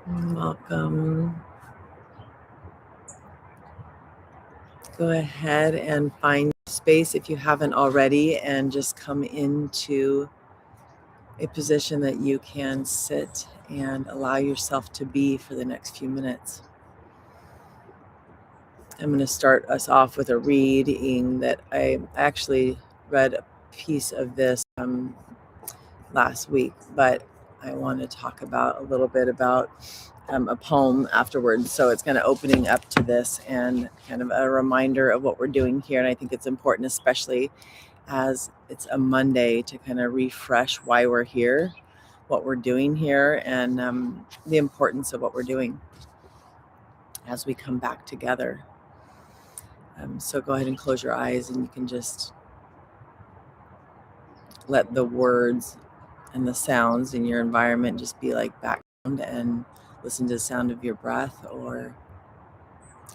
Welcome. Go ahead and find space if you haven't already, and just come into a position that you can sit and allow yourself to be for the next few minutes. I'm going to start us off with a reading that I actually read a piece of this last week, but I want to talk about a little bit about a poem afterwards. So it's kind of opening up to this and kind of a reminder of what we're doing here. And I think it's important, especially as it's a Monday, to kind of refresh why we're here, what we're doing here, and the importance of what we're doing as we come back together. So go ahead and close your eyes, and you can just let the words and the sounds in your environment just be like background, and listen to the sound of your breath or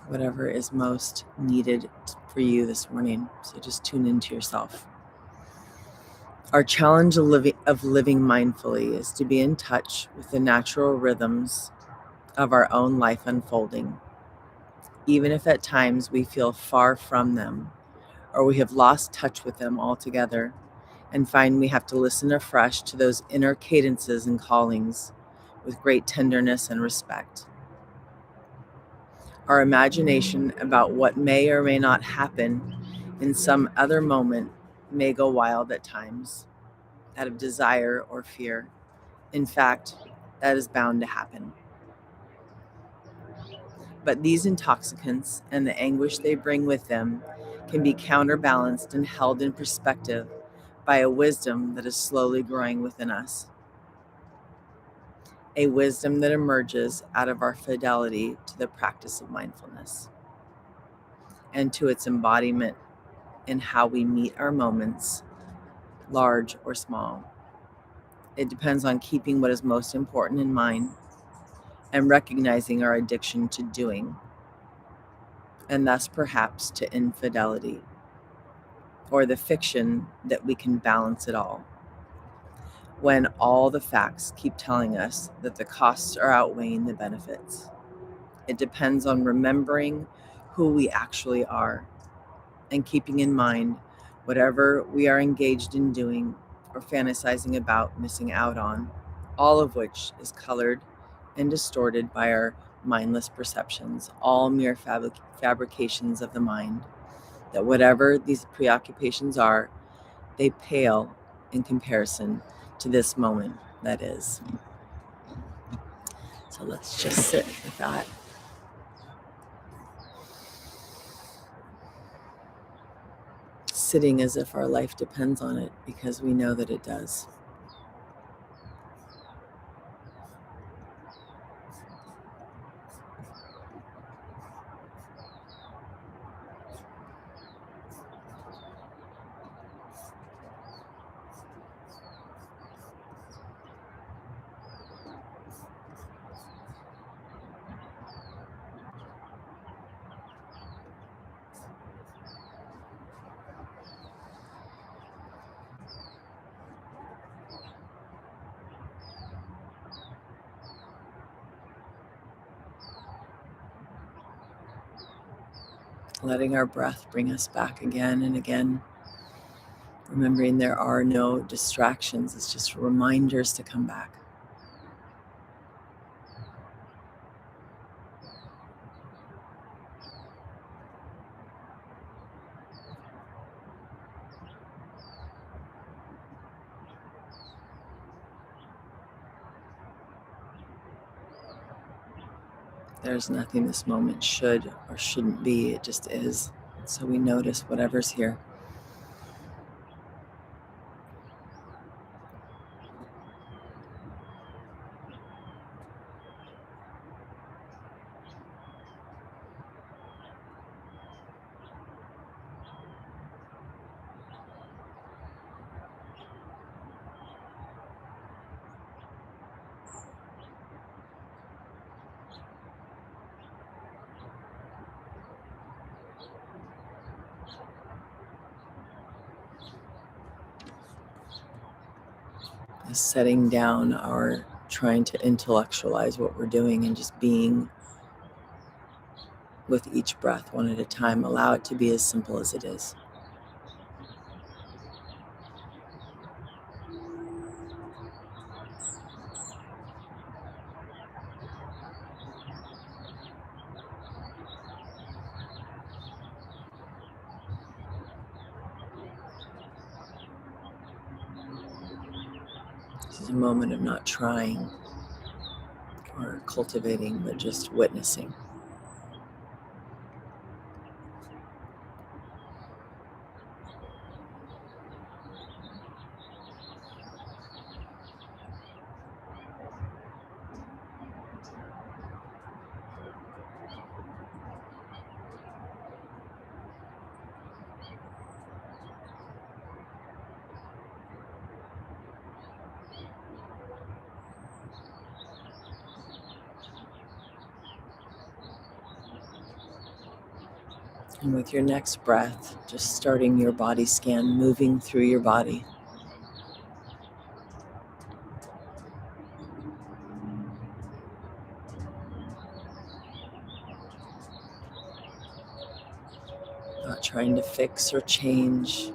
whatever is most needed for you this morning. So just tune into yourself. Our challenge of living mindfully is to be in touch with the natural rhythms of our own life unfolding, even if at times we feel far from them or we have lost touch with them altogether, and find we have to listen afresh to those inner cadences and callings with great tenderness and respect. Our imagination about what may or may not happen in some other moment may go wild at times, out of desire or fear. In fact, that is bound to happen. But these intoxicants and the anguish they bring with them can be counterbalanced and held in perspective by a wisdom that is slowly growing within us. A wisdom that emerges out of our fidelity to the practice of mindfulness and to its embodiment in how we meet our moments, large or small. It depends on keeping what is most important in mind and recognizing our addiction to doing, and thus perhaps to infidelity, or the fiction that we can balance it all, when all the facts keep telling us that the costs are outweighing the benefits. It depends on remembering who we actually are and keeping in mind whatever we are engaged in doing or fantasizing about missing out on, all of which is colored and distorted by our mindless perceptions, all mere fabrications of the mind, that whatever these preoccupations are, they pale in comparison to this moment that is. So let's just sit with that. Sitting as if our life depends on it, because we know that it does. Letting our breath bring us back again and again. Remembering there are no distractions, it's just reminders to come back. There's nothing this moment should or shouldn't be, it just is. So we notice whatever's here. Setting down our trying to intellectualize what we're doing and just being with each breath one at a time. Allow it to be as simple as it is. This is a moment of not trying or cultivating, but just witnessing. And with your next breath, just starting your body scan, moving through your body. Not trying to fix or change.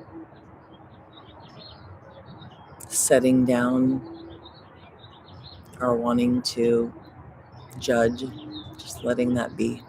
Setting down or wanting to judge. Just letting that be.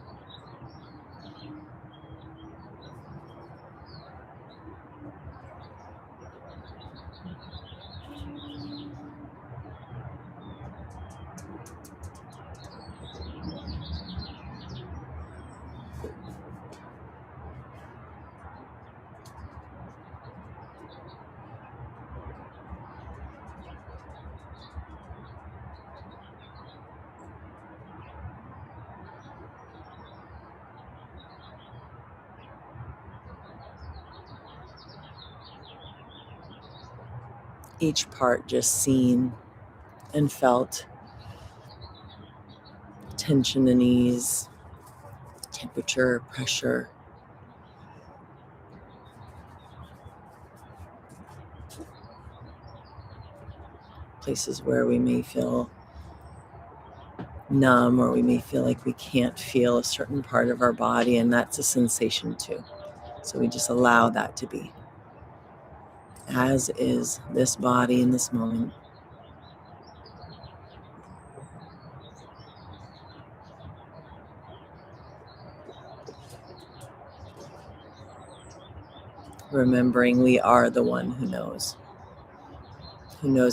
Each part just seen and felt. Tension and ease, temperature, pressure. Places where we may feel numb, or we may feel like we can't feel a certain part of our body, and that's a sensation too. So we just allow that to be. As is this body in this moment. Remembering we are the one who knows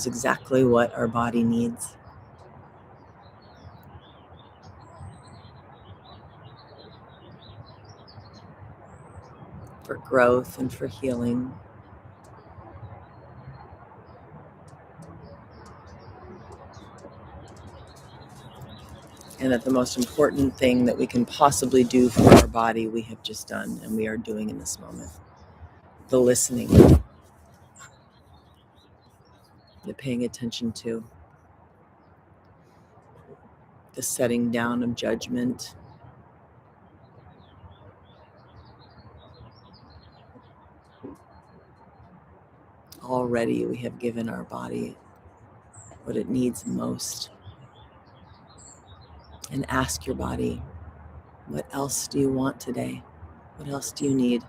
exactly what our body needs. For growth and for healing. And that the most important thing that we can possibly do for our body, we have just done, and we are doing in this moment. The listening, the paying attention to, the setting down of judgment. Already we have given our body what it needs most. And ask your body, what else do you want today? What else do you need?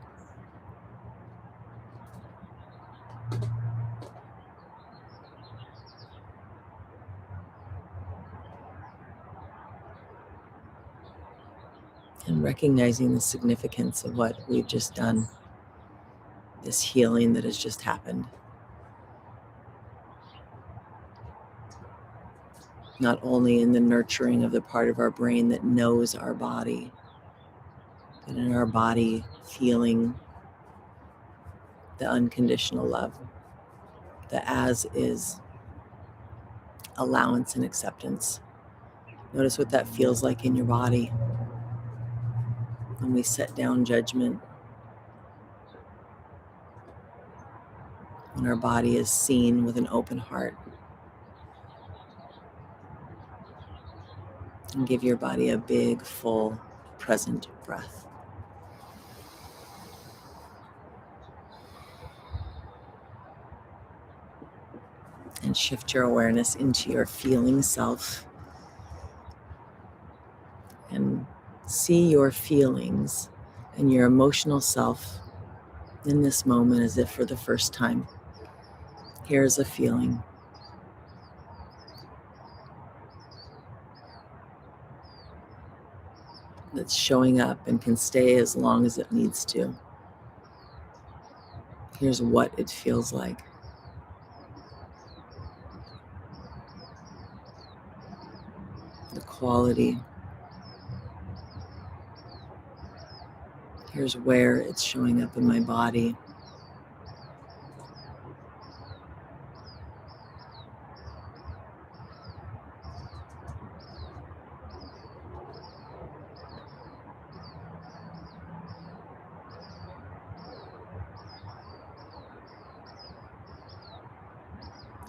And recognizing the significance of what we've just done, this healing that has just happened. Not only in the nurturing of the part of our brain that knows our body, but in our body feeling the unconditional love, the as is allowance and acceptance. Notice what that feels like in your body when we set down judgment, when our body is seen with an open heart. And give your body a big, full, present breath. And shift your awareness into your feeling self. And see your feelings and your emotional self in this moment as if for the first time. Here's a feeling. That's showing up and can stay as long as it needs to. Here's what it feels like. The quality. Here's where it's showing up in my body.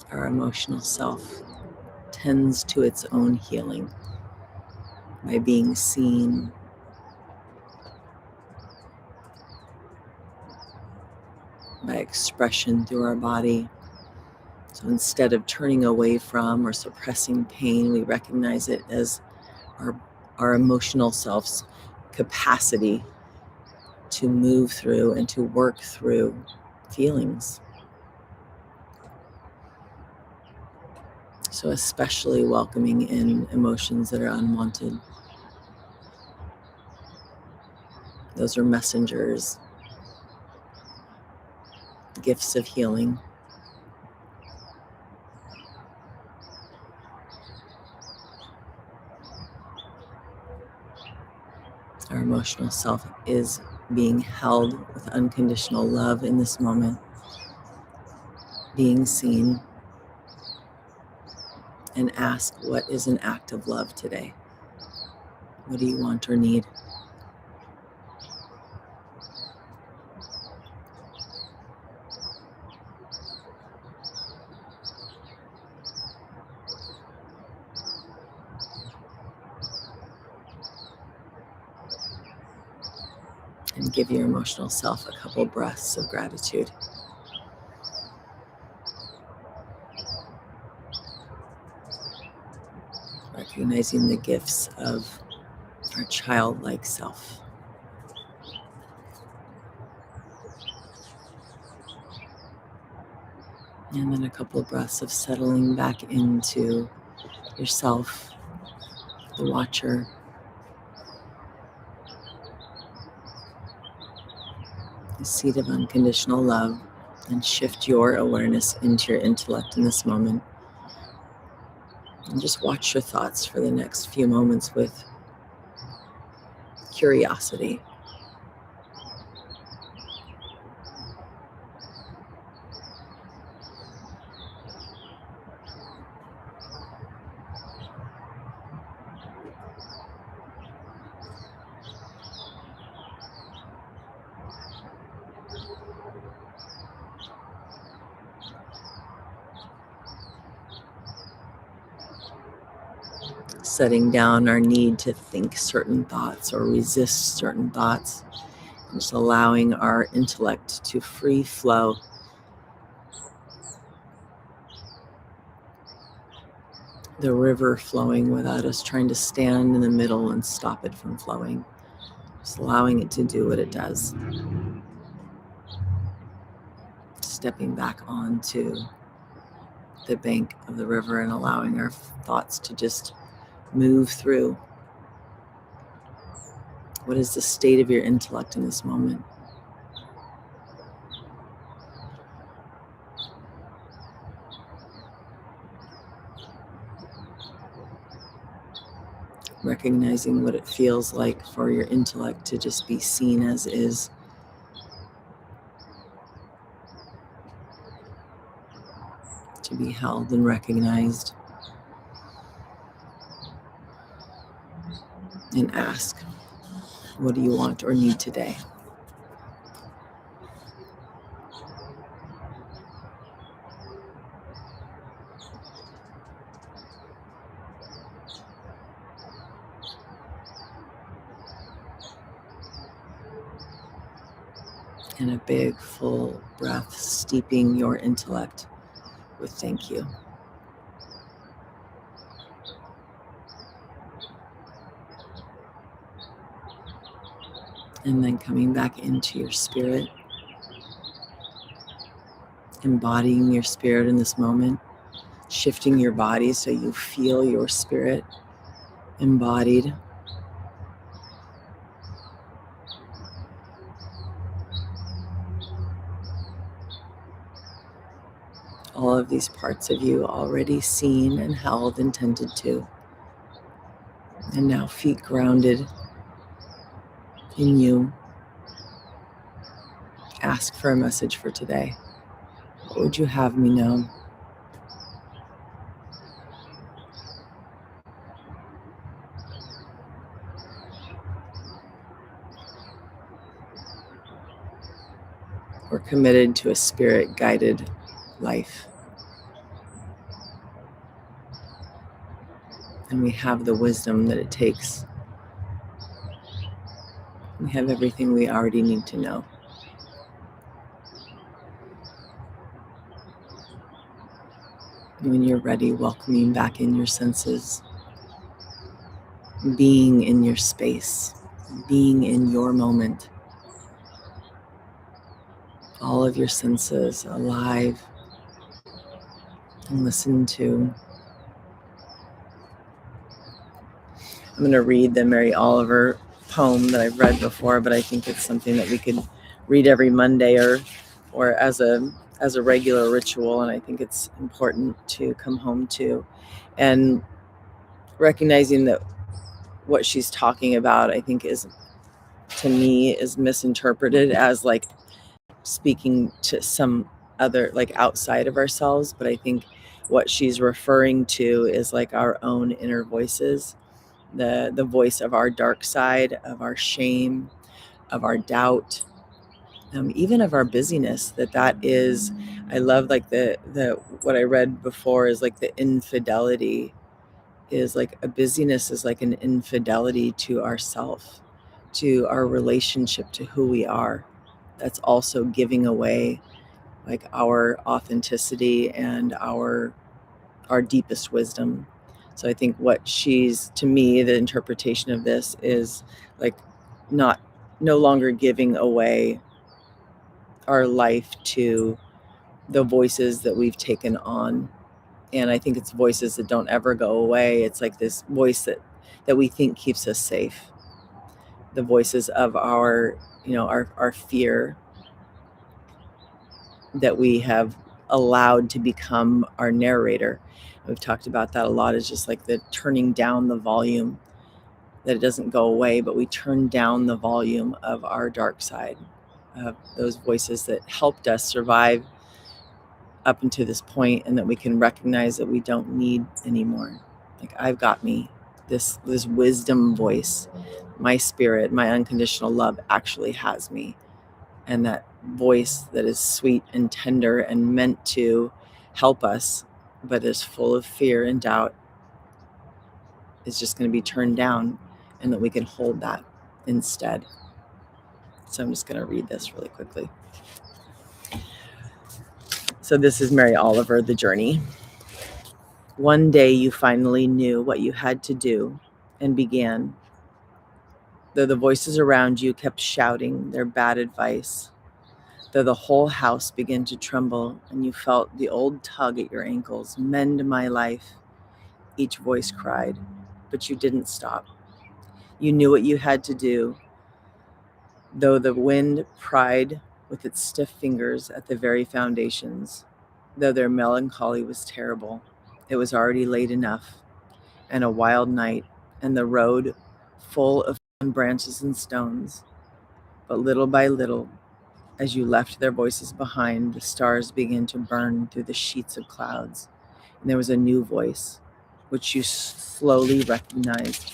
Our emotional self tends to its own healing by being seen, by expression through our body. So instead of turning away from or suppressing pain, we recognize it as our emotional self's capacity to move through and to work through feelings. So especially welcoming in emotions that are unwanted. Those are messengers, gifts of healing. Our emotional self is being held with unconditional love in this moment, being seen, and ask, what is an act of love today? What do you want or need? And give your emotional self a couple breaths of gratitude. Recognizing the gifts of our childlike self. And then a couple of breaths of settling back into yourself, the watcher, the seat of unconditional love, and shift your awareness into your intellect in this moment. And just watch your thoughts for the next few moments with curiosity. Setting down our need to think certain thoughts or resist certain thoughts. Just allowing our intellect to free flow. The river flowing without us trying to stand in the middle and stop it from flowing. Just allowing it to do what it does. Stepping back onto the bank of the river and allowing our thoughts to just move through. What is the state of your intellect in this moment? Recognizing what it feels like for your intellect to just be seen as is. To be held and recognized. And ask, what do you want or need today? And a big, full breath, steeping your intellect with thank you. And then coming back into your spirit, embodying your spirit in this moment, shifting your body so you feel your spirit embodied. All of these parts of you already seen and held and tended to. And now feet grounded in you. Ask for a message for today. What would you have me know? We're committed to a spirit-guided life. And we have the wisdom that it takes. We have everything we already need to know. When you're ready, welcoming back in your senses, being in your space, being in your moment. All of your senses alive and listen to. I'm going to read the Mary Oliver poem that I've read before, but I think it's something that we could read every Monday or as a regular ritual, and I think it's important to come home to. And recognizing that what she's talking about, I think to me is misinterpreted as like speaking to some other, like outside of ourselves, but I think what she's referring to is like our own inner voices, the voice of our dark side, of our shame, of our doubt, even of our busyness. That is, I love like the what I read before is like the infidelity is like a busyness is like an infidelity to ourself, to our relationship, to who we are. That's also giving away like our authenticity and our deepest wisdom. So I think to me, the interpretation of this is like no longer giving away our life to the voices that we've taken on. And I think it's voices that don't ever go away. It's like this voice that we think keeps us safe. The voices of our fear that we have allowed to become our narrator. We've talked about that a lot. Is just like the turning down the volume, that it doesn't go away, but we turn down the volume of our dark side, of those voices that helped us survive up until this point, and that we can recognize that we don't need anymore. Like, I've got me, this wisdom voice, my spirit, my unconditional love actually has me. And that voice that is sweet and tender and meant to help us, but is full of fear and doubt, is just going to be turned down, and that we can hold that instead. So I'm just going to read this really quickly. So this is Mary Oliver, The Journey. One day you finally knew what you had to do and began, though the voices around you kept shouting their bad advice, though the whole house began to tremble and you felt the old tug at your ankles. Mend my life, each voice cried, but you didn't stop. You knew what you had to do, though the wind pried with its stiff fingers at the very foundations, though their melancholy was terrible. It was already late enough, and a wild night, and the road full of branches and stones. But little by little, as you left their voices behind, the stars began to burn through the sheets of clouds, and there was a new voice, which you slowly recognized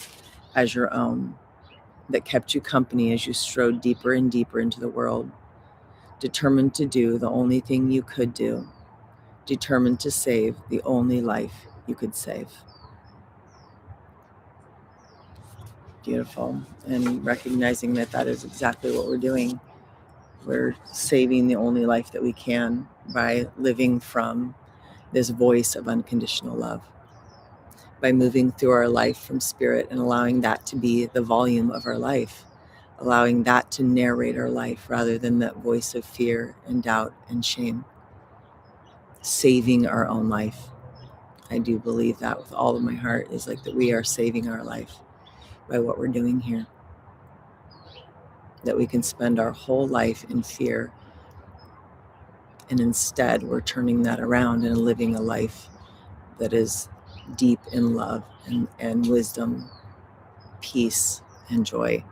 as your own, that kept you company as you strode deeper and deeper into the world, determined to do the only thing you could do, determined to save the only life you could save. Beautiful. And recognizing that is exactly what we're doing. We're saving the only life that we can by living from this voice of unconditional love, by moving through our life from spirit and allowing that to be the volume of our life, allowing that to narrate our life rather than that voice of fear and doubt and shame. Saving our own life. I do believe that with all of my heart, is like that we are saving our life by what we're doing here. That we can spend our whole life in fear, and instead we're turning that around and living a life that is deep in love and wisdom, peace, and joy.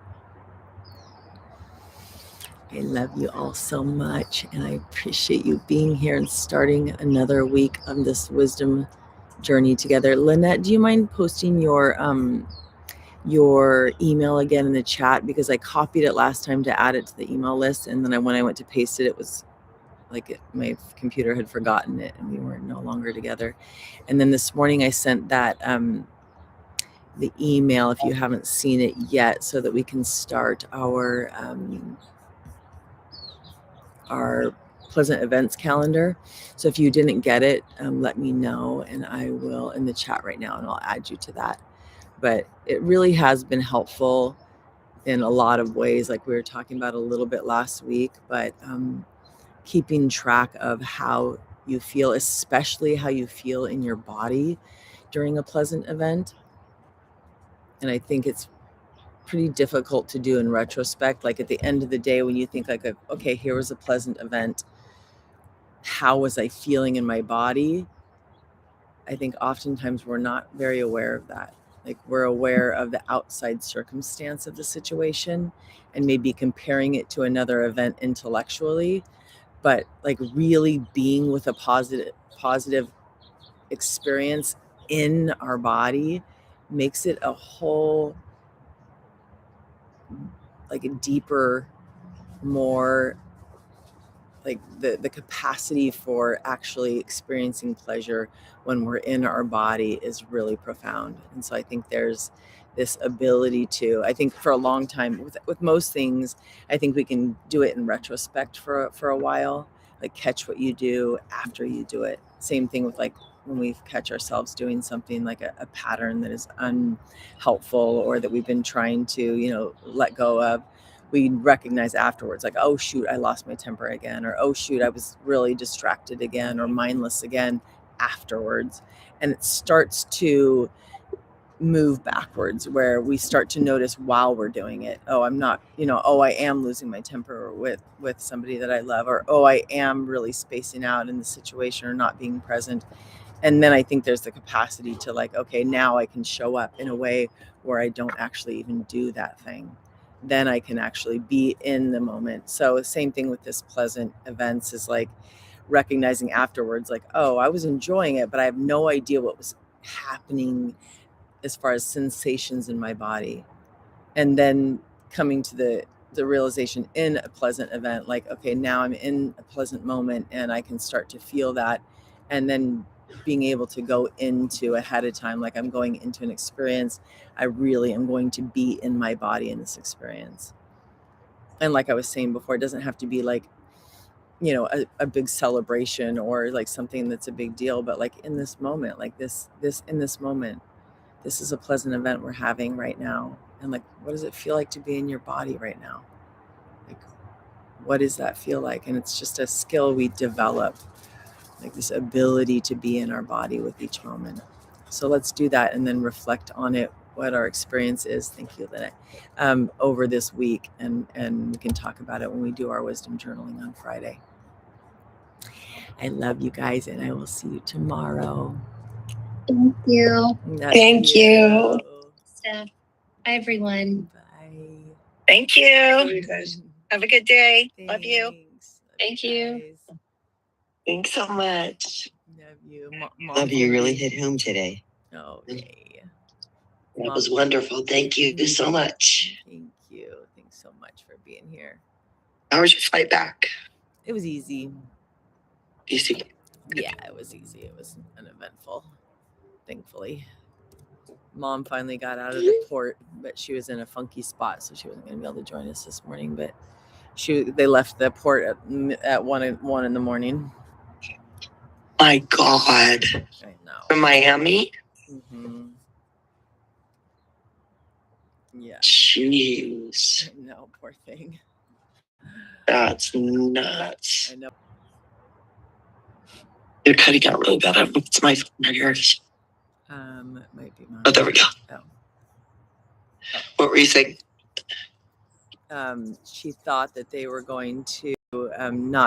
I love you all so much, and I appreciate you being here and starting another week of this wisdom journey together. Lynette, do you mind posting your email again in the chat, because I copied it last time to add it to the email list, and then when I went to paste it, it was like my computer had forgotten it and we were no longer together. And then this morning I sent that the email, if you haven't seen it yet, so that we can start our pleasant events calendar. So if you didn't get it, let me know, and I will in the chat right now, and I'll add you to that. But it really has been helpful in a lot of ways, like we were talking about a little bit last week, but keeping track of how you feel, especially how you feel in your body during a pleasant event. And I think it's pretty difficult to do in retrospect. Like at the end of the day, when you think like, okay, here was a pleasant event, how was I feeling in my body? I think oftentimes we're not very aware of that. Like we're aware of the outside circumstance of the situation and maybe comparing it to another event intellectually, but like really being with a positive experience in our body makes it a whole, like a deeper, more like the capacity for actually experiencing pleasure when we're in our body is really profound. And so I think there's this ability to, I think for a long time with most things, I think we can do it in retrospect for a while, like catch what you do after you do it. Same thing with like when we catch ourselves doing something like a pattern that is unhelpful or that we've been trying to, let go of. We recognize afterwards, like, oh shoot, I lost my temper again, or oh shoot, I was really distracted again or mindless again afterwards. And it starts to move backwards where we start to notice while we're doing it, oh, I'm not, oh, I am losing my temper with somebody that I love, or oh, I am really spacing out in the situation or not being present. And then I think there's the capacity to like, okay, now I can show up in a way where I don't actually even do that thing. Then I can actually be in the moment. So same thing with this pleasant events is like recognizing afterwards, like, oh, I was enjoying it, but I have no idea what was happening as far as sensations in my body. And then coming to the realization in a pleasant event, like, okay, now I'm in a pleasant moment and I can start to feel that. And then being able to go into ahead of time, like I'm going into an experience, I really am going to be in my body in this experience. And like I was saying before, it doesn't have to be like, a big celebration or like something that's a big deal, but like in this moment, like this in this moment, this is a pleasant event we're having right now. And like, what does it feel like to be in your body right now? Like, what does that feel like? And it's just a skill we develop, like this ability to be in our body with each moment. So let's do that and then reflect on it, what our experience is. Thank you, Lynette. Over this week. And we can talk about it when we do our wisdom journaling on Friday. I love you guys, and I will see you tomorrow. Thank you. Thank you. Steph. Bye, everyone. Bye. Thank you. You guys have a good day. Thanks. Love you. Thank you. Guys. Thanks so much. Love you. Love you. Really hit home today. Oh, yay. That was wonderful. Thank you so much. Thank you. Thanks so much for being here. How was your flight back? It was easy. Easy. Yeah, it was easy. It was uneventful, thankfully. Mom finally got out of the port, but she was in a funky spot, so she wasn't going to be able to join us this morning. But they left the port at 1 in the morning. My God. I know. From Miami? Mm-hmm. Yeah. Jeez. I know, poor thing. That's nuts. I know. You're cutting out really bad. I don't know if it's my phone or yours. It might be mine. Oh, there we go. Oh. What were you saying? She thought that they were going to not